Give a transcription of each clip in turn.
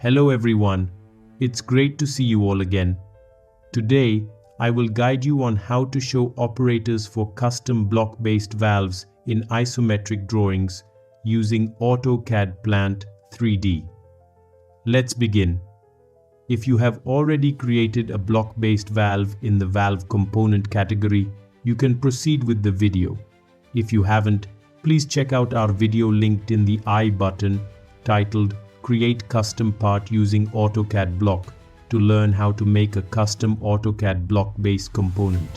Hello everyone, it's great to see you all again. Today, I will guide you on how to show operators for custom block-based valves in isometric drawings using AutoCAD Plant 3D. Let's begin. If you have already created a block-based valve in the valve component category, you can proceed with the video. If you haven't, please check out our video linked in the I button titled Create Custom Part Using AutoCAD Block to learn how to make a custom AutoCAD block-based component.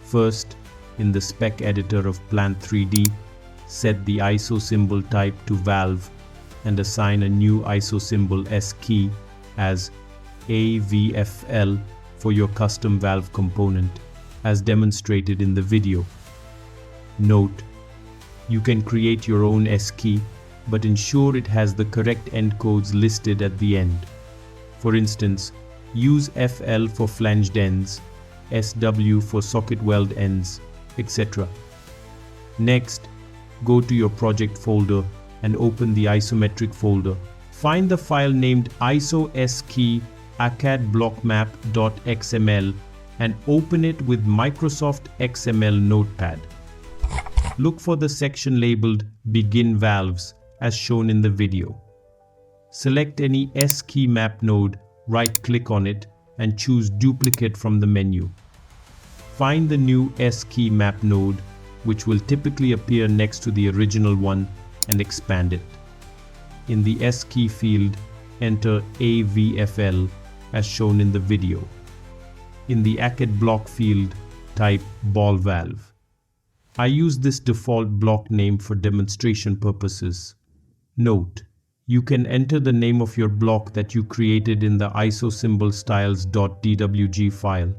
First, in the spec editor of Plant 3D, set the ISO symbol type to valve and assign a new ISO symbol S key as AVFL for your custom valve component, as demonstrated in the video. Note, you can create your own S key, but ensure it has the correct endcodes listed at the end. For instance, use FL for flanged ends, SW for socket weld ends, etc. Next, go to your project folder and open the isometric folder. Find the file named ISO-SKEY AutoCAD-blockmap.xml and open it with Microsoft XML Notepad. Look for the section labeled Begin Valves as shown in the video. Select any S-key map node, right-click on it, and choose Duplicate from the menu. Find the new S-key map node, which will typically appear next to the original one, and expand it. In the S-key field, enter AVFL as shown in the video. In the AutoCAD block field, type ball valve. I use this default block name for demonstration purposes. Note, you can enter the name of your block that you created in the ISO symbol styles.dwg file.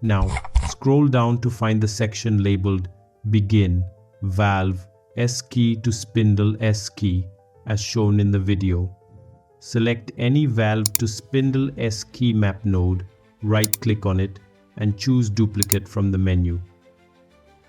Now, scroll down to find the section labeled Begin Valve S-key to Spindle S-key as shown in the video. Select any valve to spindle S-key map node, right-click on it, and choose Duplicate from the menu.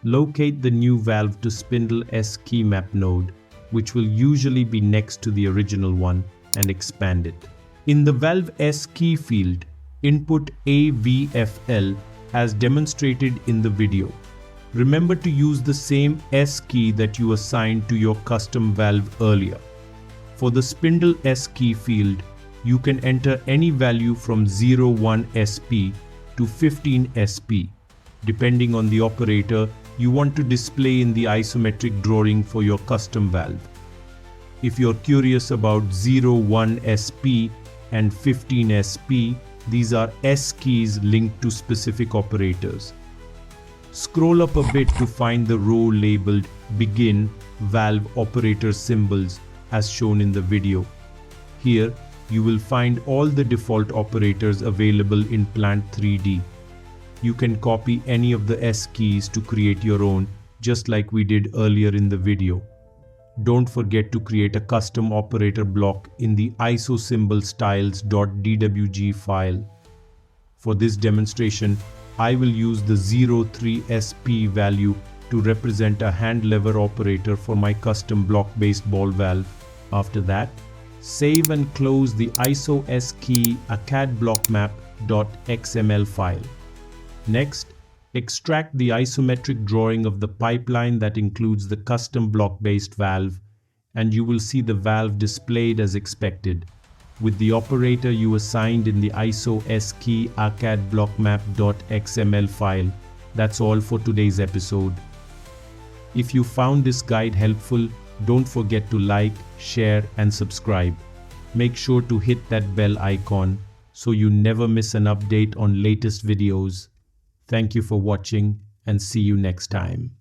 Locate the new valve to spindle S-key map node, which will usually be next to the original one, and expand it. In the valve S-key field, input AVFL as demonstrated in the video. Remember to use the same S-key that you assigned to your custom valve earlier. For the spindle S-key field, you can enter any value from 01 SP to 15 SP, depending on the operator you want to display in the isometric drawing for your custom valve. If you're curious about 01 SP and 15 SP, these are S keys linked to specific operators. Scroll up a bit to find the row labeled Begin Valve Operator Symbols as shown in the video. Here, you will find all the default operators available in Plant 3D. You can copy any of the S keys to create your own, just like we did earlier in the video. Don't forget to create a custom operator block in the ISO symbol styles.dwg file. For this demonstration, I will use the 03 SP value to represent a hand lever operator for my custom block-based ball valve. After that, save and close the ISO-SKEY AutoCAD-blockmap.xml file. Next, extract the isometric drawing of the pipeline that includes the custom block-based valve, and you will see the valve displayed as expected, with the operator you assigned in the ISO-SKEY AutoCAD-blockmap.xml file. That's all for today's episode. If you found this guide helpful, don't forget to like, share, and subscribe. Make sure to hit that bell icon so you never miss an update on latest videos. Thank you for watching and see you next time.